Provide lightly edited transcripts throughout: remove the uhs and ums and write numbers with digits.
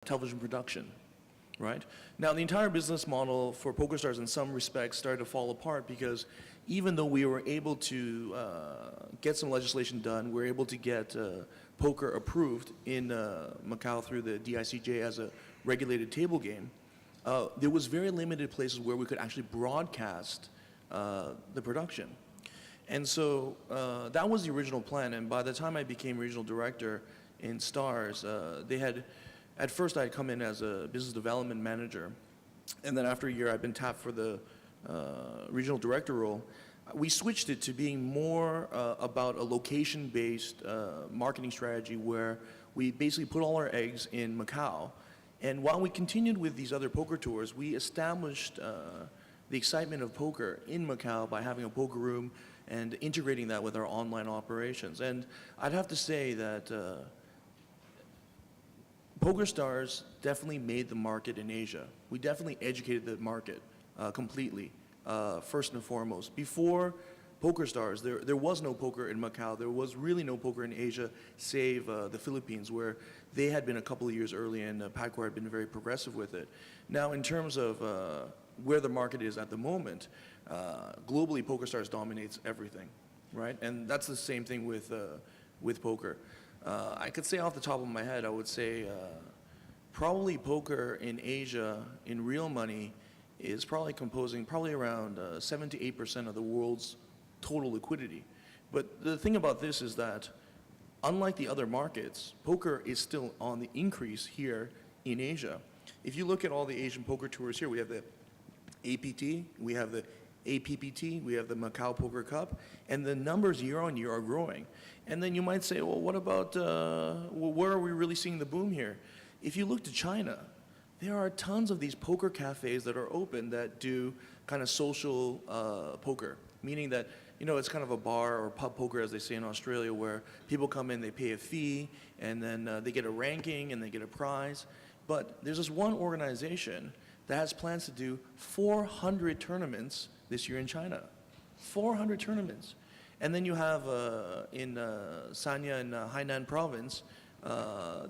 television production, right? Now, the entire business model for PokerStars in some respects started to fall apart because even though we were able to get some legislation done, we were able to get poker approved in Macau through the DICJ as a regulated table game, there was very limited places where we could actually broadcast the production. And so that was the original plan, and by the time I became regional director in Stars, at first I had come in as a business development manager, and then after a year I'd been tapped for the regional director role. We switched it to being more about a location-based marketing strategy where we basically put all our eggs in Macau. And while we continued with these other poker tours, we established the excitement of poker in Macau by having a poker room and integrating that with our online operations. And I'd have to say that PokerStars definitely made the market in Asia. We definitely educated the market completely, first and foremost. Before PokerStars, there was no poker in Macau. There was really no poker in Asia, save the Philippines, where they had been a couple of years early, and PAGCOR had been very progressive with it. Now, in terms of where the market is at the moment, globally, PokerStars dominates everything, right? And that's the same thing with poker. I could say off the top of my head, I would say probably poker in Asia, in real money, is probably composing around 7 to 8% of the world's total liquidity. But the thing about this is that, unlike the other markets, poker is still on the increase here in Asia. If you look at all the Asian poker tours here, we have the APT, we have the APPT, we have the Macau Poker Cup, and the numbers year on year are growing. And then you might say, well, what about, where are we really seeing the boom here? If you look to China, there are tons of these poker cafes that are open that do kind of social poker, meaning that, you know, it's kind of a bar or pub poker, as they say in Australia, where people come in, they pay a fee, and then they get a ranking and they get a prize. But there's this one organization that has plans to do 400 tournaments this year in China. 400 tournaments. And then you have in Sanya in Hainan province,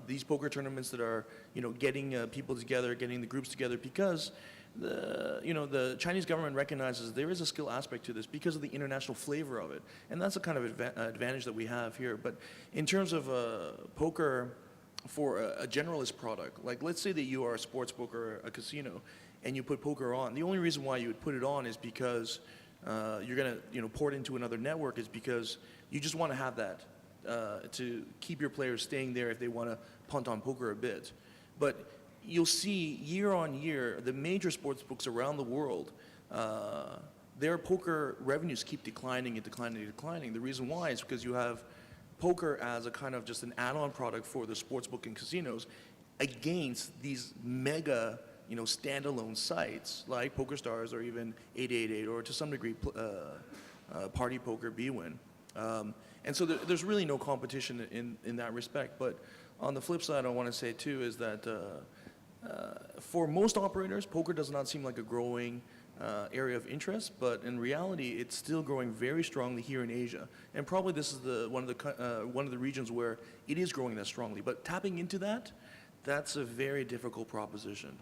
these poker tournaments that are, you know, getting people together, getting the groups together, because the Chinese government recognizes there is a skill aspect to this because of the international flavor of it, and that's a kind of advantage that we have here. But in terms of poker for a generalist product, like let's say that you are a sports book or a casino, and you put poker on. The only reason why you would put it on is because you're going to port into another network, is because you just want to have that to keep your players staying there if they want to punt on poker a bit. But you'll see year on year, the major sports books around the world, their poker revenues keep declining and declining and declining. The reason why is because you have poker as a kind of just an add-on product for the sports book and casinos against these mega, standalone sites like PokerStars or even 888 or to some degree Party Poker, bwin. And so there's really no competition in that respect. But on the flip side, I want to say too is that for most operators, poker does not seem like a growing area of interest, but in reality, it's still growing very strongly here in Asia. And probably this is one of the regions where it is growing that strongly. But tapping into that's a very difficult proposition.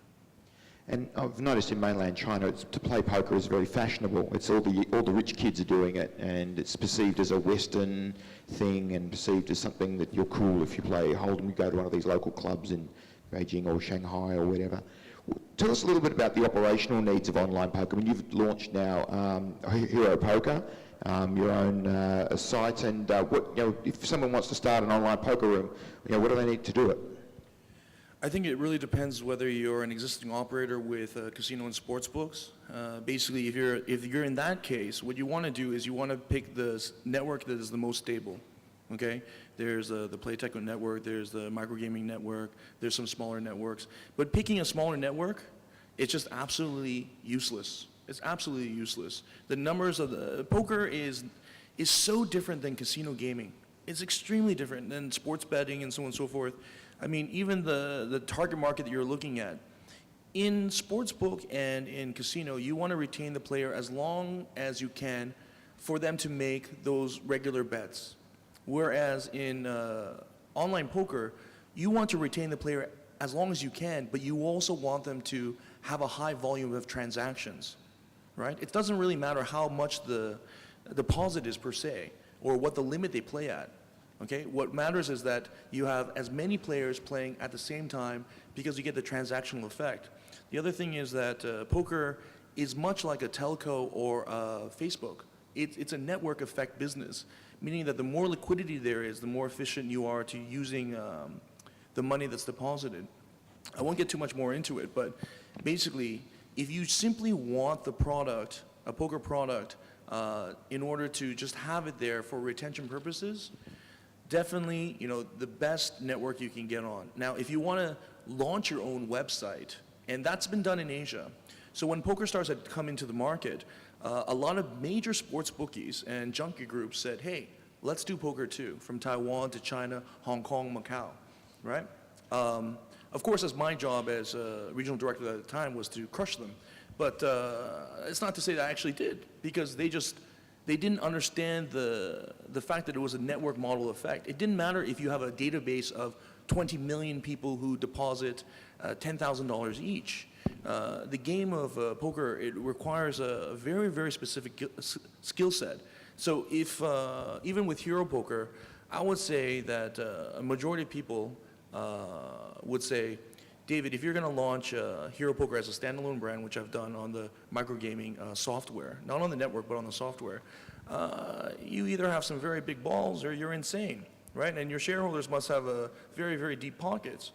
And I've noticed in mainland China, to play poker is very fashionable. It's all the rich kids are doing it, and it's perceived as a Western thing and perceived as something that you're cool if you play Hold'em. You go to one of these local clubs in Beijing or Shanghai or whatever. Tell us a little bit about the operational needs of online poker. I mean, you've launched now Hero Poker, your own site, and if someone wants to start an online poker room, what do they need to do it? I think it really depends whether you're an existing operator with casino and sports books. Basically, if you're in that case, what you want to do is you want to pick the network that is the most stable. Okay, there's the Playtech network, there's the Microgaming network, there's some smaller networks. But picking a smaller network, it's just absolutely useless. It's absolutely useless. The numbers of the poker is so different than casino gaming. It's extremely different than sports betting and so on and so forth. I mean, even the target market that you're looking at. In sportsbook and in casino, you want to retain the player as long as you can for them to make those regular bets. Whereas in online poker, you want to retain the player as long as you can, but you also want them to have a high volume of transactions, right? It doesn't really matter how much the deposit is per se, or what the limit they play at, okay? What matters is that you have as many players playing at the same time because you get the transactional effect. The other thing is that poker is much like a telco or Facebook. It's a network effect business, meaning that the more liquidity there is, the more efficient you are to using the money that's deposited. I won't get too much more into it, but basically, if you simply want the product, a poker product, in order to just have it there for retention purposes, definitely, the best network you can get on. Now, if you want to launch your own website, and that's been done in Asia. So when PokerStars had come into the market, a lot of major sports bookies and junkie groups said, hey, let's do poker too, from Taiwan to China, Hong Kong, Macau, right? Of course, as my job as regional director at the time was to crush them. But it's not to say that I actually did, because they didn't understand the fact that it was a network model effect. It didn't matter if you have a database of 20 million people who deposit $10,000 each. The game of poker, it requires a very, very specific skill set. So if, even with Hero Poker, I would say that a majority of people would say, David, if you're going to launch Hero Poker as a standalone brand, which I've done on the microgaming software, not on the network, but on the software, you either have some very big balls or you're insane, right? And your shareholders must have very, very deep pockets.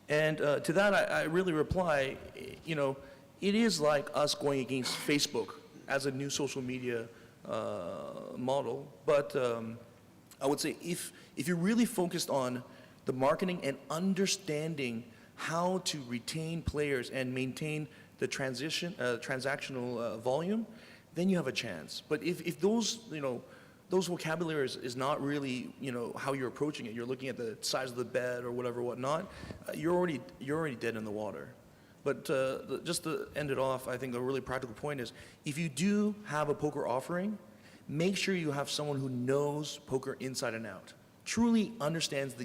And to that, I really reply, it is like us going against Facebook as a new social media model. But I would say if you're really focused on the marketing and understanding how to retain players and maintain the transactional volume, then you have a chance. But if those, those vocabularies is not really, how you're approaching it, you're looking at the size of the bet or whatnot, you're already dead in the water. But just to end it off, I think a really practical point is, if you do have a poker offering, make sure you have someone who knows poker inside and out, truly understands the